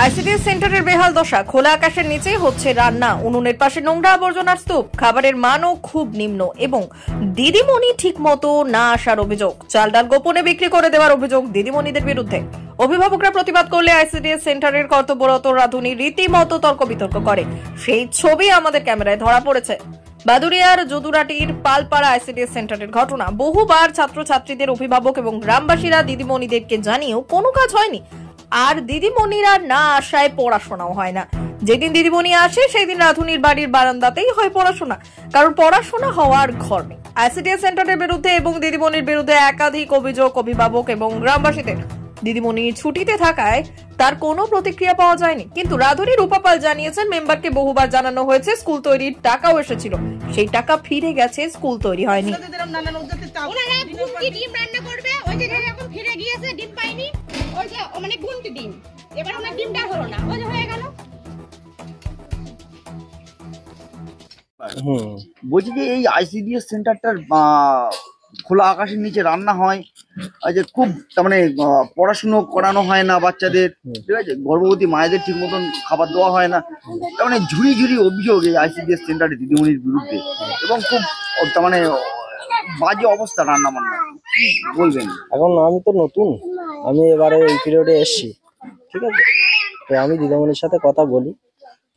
ICDS সেন্টারের বেহাল দশা, খোলা আকাশের নিচেই হচ্ছে রান্না, উনুনের পাশে নোংরা আবর্জনার স্তূপ, খাবারের মানও খুব নিম্ন এবং দিদিমণি ঠিক মতো না আসার অভিযোগ, চাল ডাল গোপনে বিক্রি করে দেওয়ার অভিযোগ দিদিমণিদের বিরুদ্ধে। অভিভাবকরা প্রতিবাদ করলে আইসিডিএস সেন্টারের কর্তব্যরত রাঁধুনি রীতিমতো তর্ক বিতর্ক করে। সেই ছবি আমাদের ক্যামেরায় ধরা পড়েছে। বাদুড়িয়ার যদুরাটির পালপাড়া আইসিডিএস সেন্টারের ঘটনা। বহুবার ছাত্রছাত্রীদের অভিভাবক এবং গ্রামবাসীরা দিদিমণিদেরকে জানিয়েও কোনো কাজ হয়নি। আর দিদিমণিরা না আসায় পড়াশোনাও হয় না। যেদিন দিদিমণি আসে সেই দিন রাঁধুনির বাড়ির বারান্দাতেই হয় পড়াশোনা, কারণ পড়াশোনা হওয়ার ঘর নেই। আইসিডিএস সেন্টারের বিরুদ্ধে এবং দিদিমণির বিরুদ্ধে একাধিক অভিযোগ অভিভাবক এবং গ্রামবাসীদের। দিদিমণি ছুটিতে থাকায় তার কোনো প্রতিক্রিয়া পাওয়া যায়নি, কিন্তু রাঁধুনি রূপাপাল জানিয়েছেন মেম্বারকে বহুবার জানানো হয়েছে, স্কুল তৈরির টাকাও এসেছিল, সেই টাকা ফিরে গেছে, স্কুল তৈরি হয়নি। বলছি যে এই আইসিডিএস সেন্টারটার খোলা আকাশের নিচে রান্না হয়, যে খুব তার মানে পড়াশুনো করানো হয় না বাচ্চাদের, ঠিক আছে, গর্ভবতী মায়েদের ঠিক মতন খাবার দেওয়া হয় না, তার মানে ঝুড়ি ঝুড়ি অভিযোগ এই আইসিডিএস সেন্টারে দিদিমণির বিরুদ্ধে, এবং খুব তার মানে বাজে অবস্থা রান্না বান্না। কি বলবেন? এখন আমি তো নতুন, আমি এবারে এই পিরিয়ডে এসছি, ঠিক আছে, তো আমি দিদিমণির সাথে কথা বলি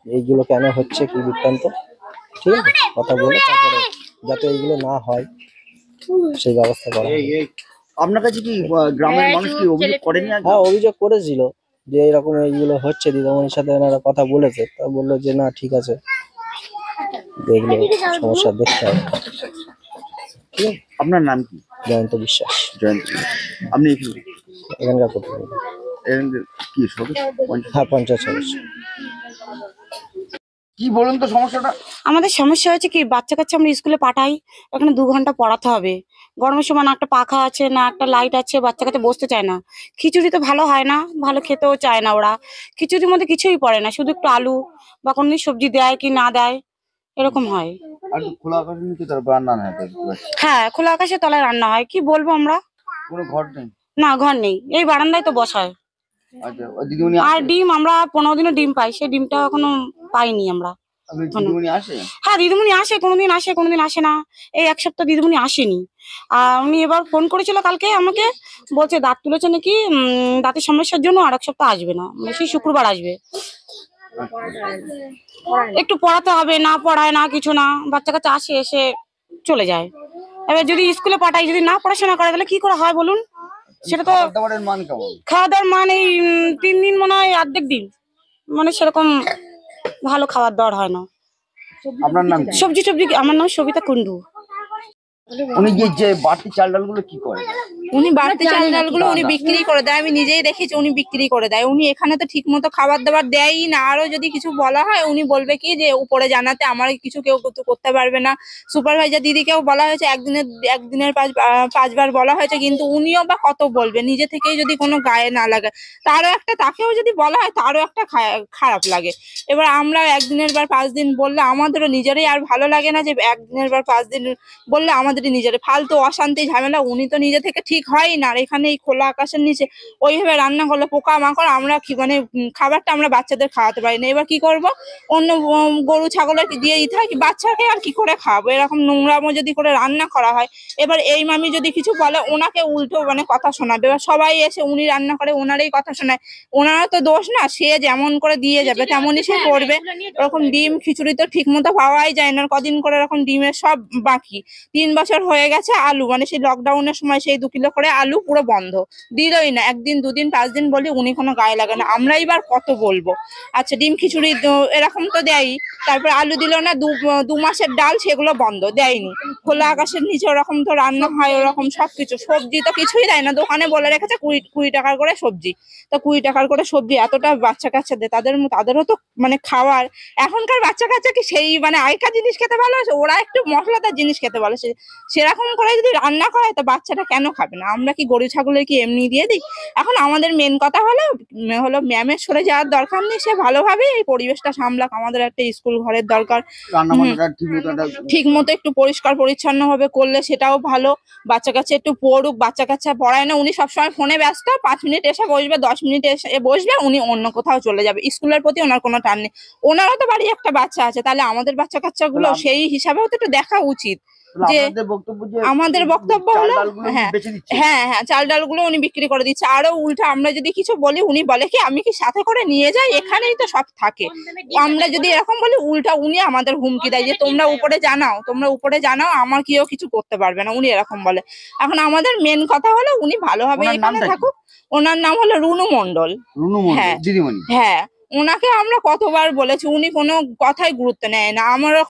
এইগুলো কেন হচ্ছে, কি বৃত্তান্ত, ঠিক আছে, কথা বলে তারপরে যাতে এইগুলো না হয় সেই ব্যবস্থা করা। আপনার কাছে কি গ্রামের মানুষ কি অভিযোগ করেনি? হ্যাঁ, অভিযোগ করেছিল যে এরকম এইগুলো হচ্ছে, দিদিমণির সাথে এনারা কথা বলেছে, তা বললো যে না ঠিক আছে, এগুলো সমস্যা দেখতে হবে। আপনার নাম কি? জয়ন্ত বিশ্বাস। জয়ন্ত, আপনি এখানকার প্রতিনিধি। কি সদস্য? হ্যাঁ, পঞ্চায়েত সদস্য। কি বলুন তো সমস্যাটা? আমাদের সমস্যা হচ্ছে কি, বাচ্চা কাচ্চা আমরা স্কুলে পাঠাই, এখানে 2 ঘন্টা পড়াতে হবে, গরমের সময় না একটা পাখা আছে না একটা লাইট আছে, বাচ্চা কাচ্চা বসতে চায় না। খিচুড়ি তো ভালো হয় না, ভালো খেতেও চায় না ওরা, খিচুড়ির মধ্যে কিছুই পড়ে না, শুধু একটু আলু বা কোনদিন সবজি দেয় কি না দেয়, এরকম হয়। আর খোলা আকাশের নিচে তার রান্না হয়? হ্যাঁ, খোলা আকাশের তলায় রান্না হয়, কি বলবো আমরা। কোনো ঘর নেই? না, ঘর নেই, এই বারান্দায় তো বসায়। আচ্ছা, দিদিমণি আর ডিম আমরা 15 দিনে ডিম পাই, সেই ডিমটা এখনো পাইনি আমরা। দিদিমণি আসে? হ্যাঁ, দিদিমণি আসে, কোনোদিন আসে কোনোদিন আসে না। এই 1 সপ্তাহ দিদিমণি আসেনি। আর উনি এবার ফোন করেছিল কালকে আমাকে, বলছে দাঁত তুলেছে নাকি, দাঁতের সমস্যার জন্য আর 1 সপ্তাহ আসবে না, মানে সেই শুক্রবার আসবে। একটু পড়াতে হবে, না পড়ায় না কিছু না, বাচ্চা কাচ্চা আসে এসে চলে যায়। এবার যদি স্কুলে পাঠাই, যদি না পড়াশোনা করে তাহলে কি করে হয় বলুন? সেটা তো খাওয়া দাওয়ার মান এই 3 দিন মনে হয় অর্ধেক দিন, মানে সেরকম ভালো খাবার দাওয়ার হয় না। আপনার নাম? সবজি আমার নাম সবিতা কুন্ডু। উনি যে বাড়তি চাল ডালগুলো কি করে? উনি বাড়তি চাল ডালগুলো উনি বিক্রি করে দেয়, আমি নিজেই দেখেছি উনি বিক্রি করে দেয়। উনি এখানে তো ঠিক মতো খাবার দাবার দেয়ই না। আরো যদি কিছু বলা হয় উনি বলবে কি যে উপরে জানাতে, আমার কিছু কেউ করতে পারবে না। সুপারভাইজার দিদিকেও বলা হয়েছে, একদিনের 5 বার বলা হয়েছে, কিন্তু উনিও বা কত বলবে, নিজে থেকেই যদি কোনো গায়ে না লাগে, তাকেও যদি বলা হয় তারও একটা খারাপ লাগে। এবার আমরা একদিনের বার 5 দিন বললে আমাদেরও নিজেরই আর ভালো লাগে না, যে একদিনের বার 5 দিন বললে আমাদের নিজের ফালতু অশান্তি ঝামেলা। উনি তো নিজে থেকে ঠিক হয় না। আর এখানে এই খোলা আকাশের নিচে ওইভাবে রান্না করলে পোকা মাকড়, আমরা কি মানে খাবারটা আমরা বাচ্চাদের খাওয়াতে পারি না। এবার কি করব, অন্য গরু ছাগলের দিয়ে দিতে হয়, কি বাচ্চাকে আর কি করে খাওয়াবো? এরকম নোংরামো যদি করে রান্না করা হয়, এবার এই মামি যদি কিছু বলে ওনাকে উল্টো মানে কথা শোনাবে। এবার সবাই এসে উনি রান্না করে ওনারই কথা শোনায়, ওনারও তো দোষ না, সে যেমন করে দিয়ে যাবে তেমনই সে করবে। এরকম ডিম খিচুড়ি তো ঠিক মতো পাওয়াই যায় না, কদিন করে এরকম ডিমের সব বাকি। 3 বছর হয়ে গেছে আলু, মানে সেই লকডাউনের সময় সেই 2 কিলো করে আলু পুরো বন্ধ, দিলই না। 1 দিন 2 দিন 5 দিন বলি, উনি কোনো গায়ে লাগে না। আমরা এবার কত বলবো? আচ্ছা, ডিম খিচুড়ি এরকম তো দেয়ই, তারপর আলু দিল না। 2 মাসের ডাল সেগুলো বন্ধ, দেয়নি। খোলা আকাশের নিচে ওরকম তো রান্না হয়, ওরকম সবকিছু। সবজি তো কিছুই দেয় না, দোকানে বলে রেখেছে 20 টাকার করে সবজি। তো 20 টাকার করে সবজি এতটা বাচ্চা কাচ্চা দেয়, তাদেরও তো মানে খাওয়ার। এখনকার বাচ্চা কাচ্চা কি সেই মানে আগেকার জিনিস খেতে ভালোবাসে? ওরা একটু মশলাদার জিনিস খেতে ভালোবাসে। সেরকম করে যদি রান্না করে তো বাচ্চাটা কেন খাবে না? না। আমরা কি গরু ছাগলের কি এমনি দিয়ে দিই? এখন আমাদের মেন কথা হলো ম্যামের সরে যাওয়ার দরকার নেই, সে ভালোভাবে এই পরিবেশটা সামলাক। আমাদের একটা স্কুল ঘরের দরকার, রান্না বান্নাটা ঠিক মতো ঠিক মতো একটু পরিষ্কার পরিচ্ছন্ন ভাবে করলে সেটাও ভালো। বাচ্চা কাচ্চা একটু পড়ুক, বাচ্চা কাচ্চা পড়ায় না, উনি সবসময় ফোনে ব্যস্ত। 5 মিনিট এসে বসবে, 10 মিনিট এসে বসবে, উনি অন্য কোথাও চলে যাবে। স্কুলের প্রতি ওনার কোনো টান নেই। ওনারও তো বাড়ি একটা বাচ্চা আছে, তাহলে আমাদের বাচ্চা কাচ্চা গুলো সেই হিসাবেও তো একটু দেখা উচিত। যে আমাদের বক্তব্য হলো হ্যাঁ চাল ডাল গুলো উনি বিক্রি করে দিচ্ছে। আরো উল্টা আমরা যদি কিছু বলি, উনি বলে কি আমি কি সাথে করে নিয়ে যাই, এখানেই তো সব থাকে। আমরা যদি এরকম বলি, উল্টা উনি আমাদের হুমকি দেয় যে তোমরা উপরে জানাও, আমার কেউ কিছু করতে পারবে না, উনি এরকম বলে। এখন আমাদের মেন কথা হলো উনি ভালোভাবে এখানে থাকুক। ওনার নাম হলো রুনু মণ্ডল। দিদিমণি। হ্যাঁ, ওনাকে আমরা কতবার বলেছি, উনি কোনো কথাই গুরুত্ব নেয় না। আমরা